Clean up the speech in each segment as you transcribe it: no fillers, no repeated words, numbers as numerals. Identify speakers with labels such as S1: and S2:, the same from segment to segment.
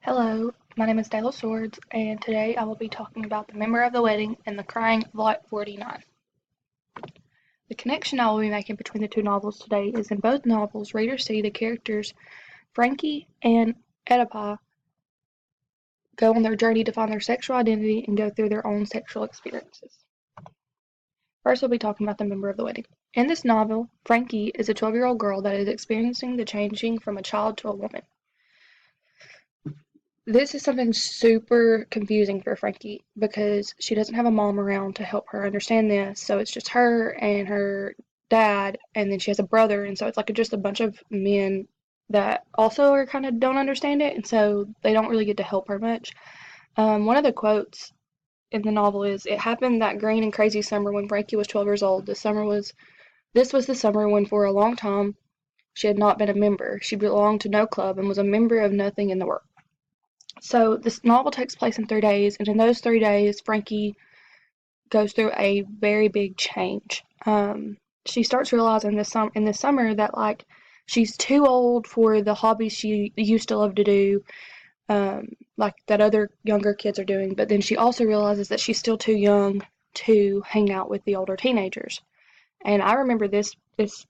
S1: Hello, my name is Dayla Swords, and today I will be talking about The Member of the Wedding and The Crying of Lot 49. The connection I will be making between the two novels today is in both novels, readers see the characters Frankie and Oedipa go on their journey to find their sexual identity and go through their own sexual experiences. First, we'll be talking about The Member of the Wedding. In this novel, Frankie is a 12-year-old girl that is experiencing the changing from a child to a woman. This is something super confusing for Frankie because she doesn't have a mom around to help her understand this. So it's just her and her dad, and then she has a brother, and so it's like just a bunch of men that also are kind of don't understand it, and so they don't really get to help her much. One of the quotes in the novel is, "It happened that green and crazy summer when Frankie was 12 years old. This was the summer when for a long time she had not been a member. She belonged to no club and was a member of nothing in the world." So this novel takes place in 3 days, and in those 3 days, Frankie goes through a very big change. She starts realizing in this summer that like she's too old for the hobbies she used to love to do, like that other younger kids are doing. But then she also realizes that she's still too young to hang out with the older teenagers. And I remember this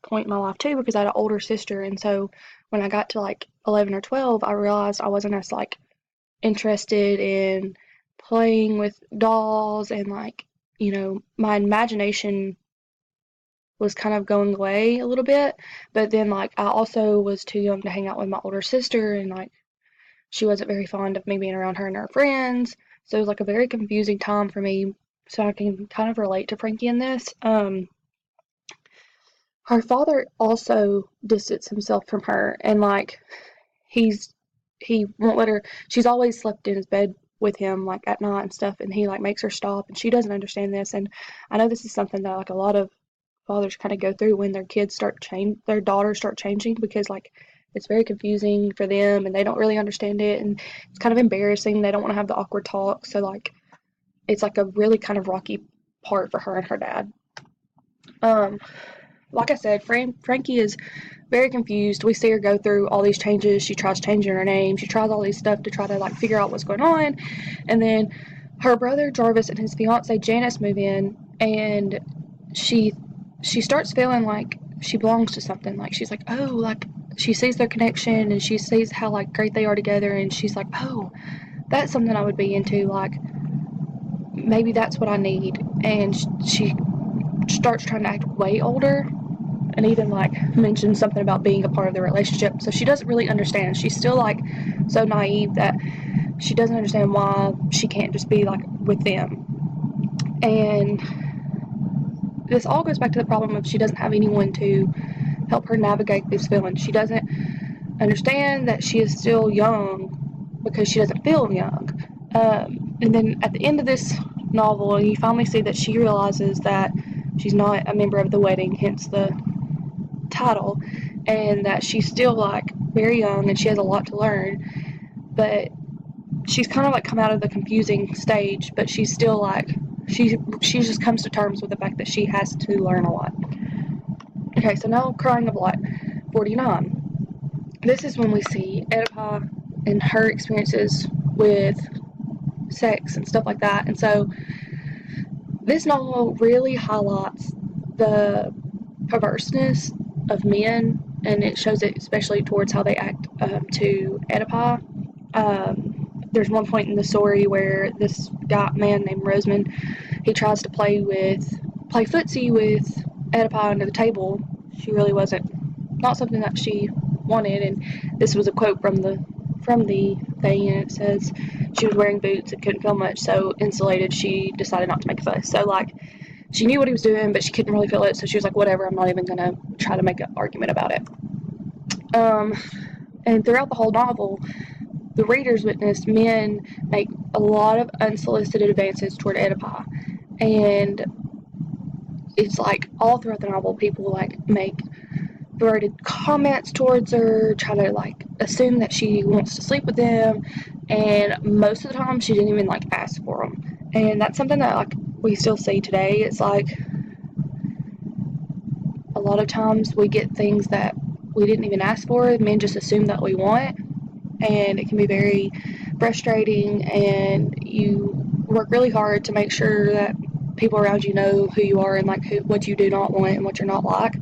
S1: point in my life too because I had an older sister, and so when I got to like 11 or 12, I realized I wasn't as like interested in playing with dolls and like my imagination was kind of going away a little bit, but then like I also was too young to hang out with my older sister, and like she wasn't very fond of me being around her and her friends, so it was like a very confusing time for me. So I can kind of relate to Frankie in this. Her father also distanced himself from her, and like he's he won't let her. She's always slept in his bed with him like at night and stuff, and he like makes her stop, and she doesn't understand this. And I know this is something that like a lot of fathers kind of go through when their daughters start changing, because like it's very confusing for them and they don't really understand it, and it's kind of embarrassing. They don't want to have the awkward talk, so like it's like a really kind of rocky part for her and her dad. um like I said, Frankie is very confused. We see her go through all these changes. She tries changing her name. She tries all these stuff to try to like figure out what's going on. And then her brother Jarvis and his fiance Janice move in, and she she starts feeling like she belongs to something. Like she's like, oh, like she sees their connection and she sees how like great they are together, and she's like, oh, that's something I would be into. Like maybe that's what I need. And she starts trying to act way older, and even like mentions something about being a part of the relationship. So she doesn't really understand. She's still like so naive that she doesn't understand why she can't just be like with them. And this all goes back to the problem of she doesn't have anyone to help her navigate these feelings. She doesn't understand that she is still young because she doesn't feel young. And then at the end of this novel, you finally see that she realizes that she's not a member of the wedding, hence the title, and that she's still like very young and she has a lot to learn, but she's kind of like come out of the confusing stage, but she's still like she just comes to terms with the fact that she has to learn a lot. Okay, so now Crying of Lot 49. This is when we see Oedipa and her experiences with sex and stuff like that. And so this novel really highlights the perverseness of men, and it shows it especially towards how they act to Oedipa. There's one point in the story where this man named Rosamund, he tries to play footsie with Oedipa under the table. She really wasn't, not something that she wanted, and this was a quote from the thing, and it says she was wearing boots and couldn't feel much, so insulated she decided not to make a fuss. So like she knew what he was doing, but she couldn't really feel it, so she was like, whatever, I'm not even gonna try to make an argument about it. And throughout the whole novel, the readers witness men make a lot of unsolicited advances toward Oedipa, and it's like all throughout the novel, people like make perverted comments towards her, try to like assume that she wants to sleep with them, and most of the time she didn't even like ask for them. And that's something that like we still see today. It's like a lot of times we get things that we didn't even ask for. Men just assume that we want, and it can be very frustrating, and you work really hard to make sure that people around you know who you are and like what you do not want and what you're not like.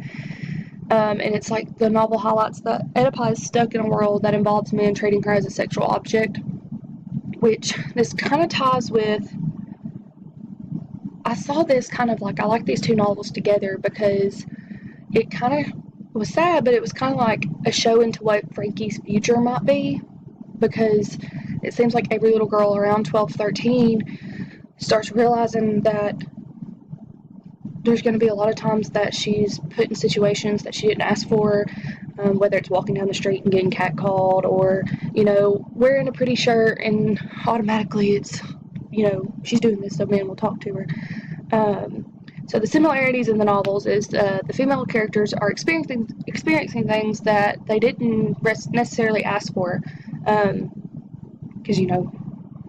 S1: And it's like the novel highlights that Oedipa is stuck in a world that involves men treating her as a sexual object, which this kind of ties with. I saw this kind of like I like these two novels together because it kind of was sad, but it was kind of like a show into what Frankie's future might be, because it seems like every little girl around 12, 13 starts realizing that there's going to be a lot of times that she's put in situations that she didn't ask for, whether it's walking down the street and getting catcalled, or, wearing a pretty shirt and automatically it's, she's doing this so men will talk to her. So the similarities in the novels is the female characters are experiencing things that they didn't necessarily ask for, because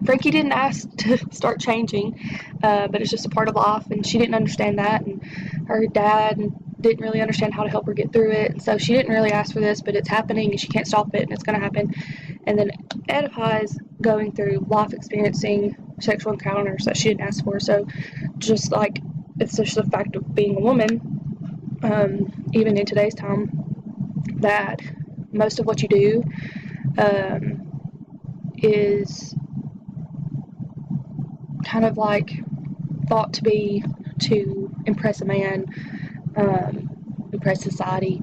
S1: Frankie didn't ask to start changing, but it's just a part of life, and she didn't understand that, and her dad didn't really understand how to help her get through it, and so she didn't really ask for this, but it's happening, and she can't stop it, and it's going to happen. And then Oedipa is going through life experiencing sexual encounters that she didn't ask for, so just like it's just the fact of being a woman, even in today's time, that most of what you do is kind of like thought to be to impress a man, impress society.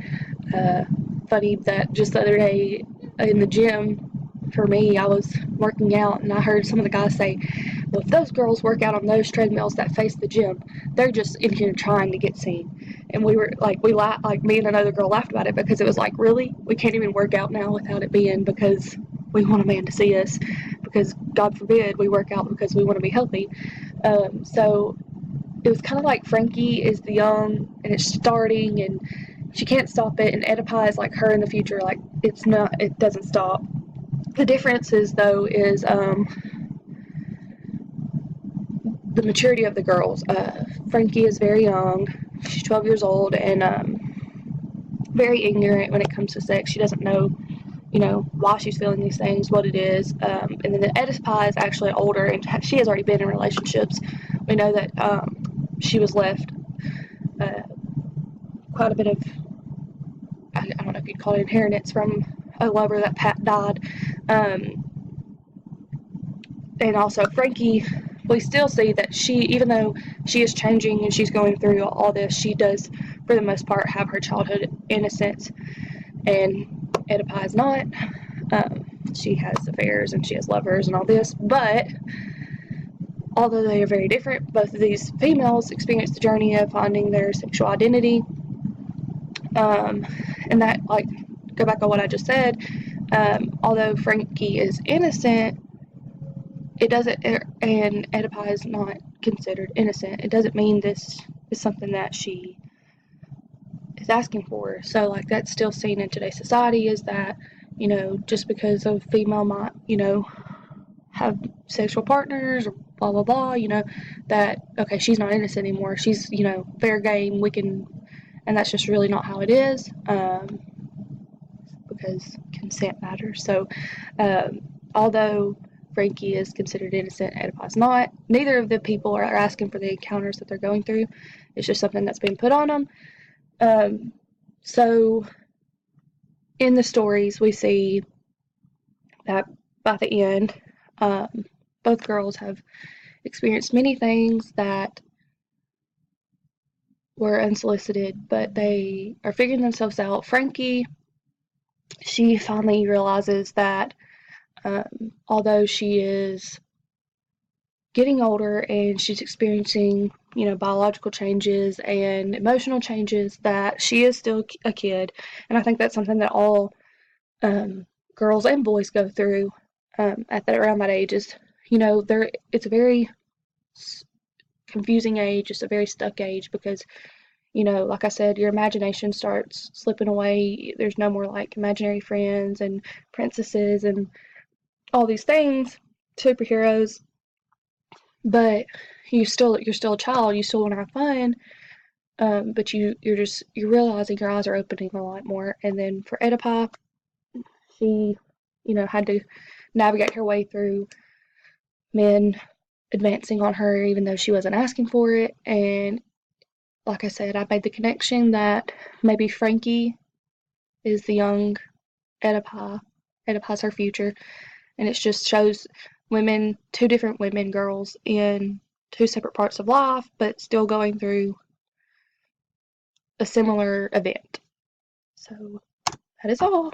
S1: Funny that just the other day in the gym, for me, I was working out and I heard some of the guys say, well, if those girls work out on those treadmills that face the gym, they're just in here trying to get seen. And we were like, we laughed, like me and another girl laughed about it, because it was like, really? We can't even work out now without it being because we want a man to see us, because God forbid we work out because we want to be healthy. So it was kind of like Frankie is the young and it's starting and she can't stop it, and Oedipa is like her in the future, like it doesn't stop. The difference is though is the maturity of the girls. Frankie is very young, she's 12 years old, and very ignorant when it comes to sex. She doesn't know why she's feeling these things, what it is. And then the Oedipa is actually older, and she has already been in relationships. We know that she was left quite a bit of, I don't know if you'd call it inheritance, from a lover that died. And also Frankie, we still see that she, even though she is changing and she's going through all this, she does, for the most part, have her childhood innocence. And Oedipa is not. She has affairs and she has lovers and all this, but although they are very different, both of these females experience the journey of finding their sexual identity. And that, like, go back on what I just said, although Frankie is innocent, it doesn't, and Oedipa is not considered innocent, it doesn't mean this is something that she is asking for. So, like, that's still seen in today's society, is that, just because a female might, have sexual partners or blah, blah, blah, that, okay, she's not innocent anymore. She's, fair game, we can, and that's just really not how it is, because consent matters. So, although Frankie is considered innocent, Oedipa's not, neither of the people are asking for the encounters that they're going through. It's just something that's been put on them. So in the stories, we see that by the end, both girls have experienced many things that were unsolicited, but they are figuring themselves out. Frankie, she finally realizes that although she is getting older and she's experiencing, biological changes and emotional changes, that she is still a kid. And I think that's something that all girls and boys go through around that age. Is, it's a very confusing age. It's a very stuck age because, like I said, your imagination starts slipping away. There's no more like imaginary friends and princesses and all these things, superheroes. But you're still a child. You still want to have fun. But you're realizing your eyes are opening a lot more. And then for Oedipa, she, had to navigate her way through men advancing on her even though she wasn't asking for it. And like I said, I made the connection that maybe Frankie is the young Oedipi. Oedipi's her future. And it just shows women, two different women, girls in two separate parts of life, but still going through a similar event. So that is all.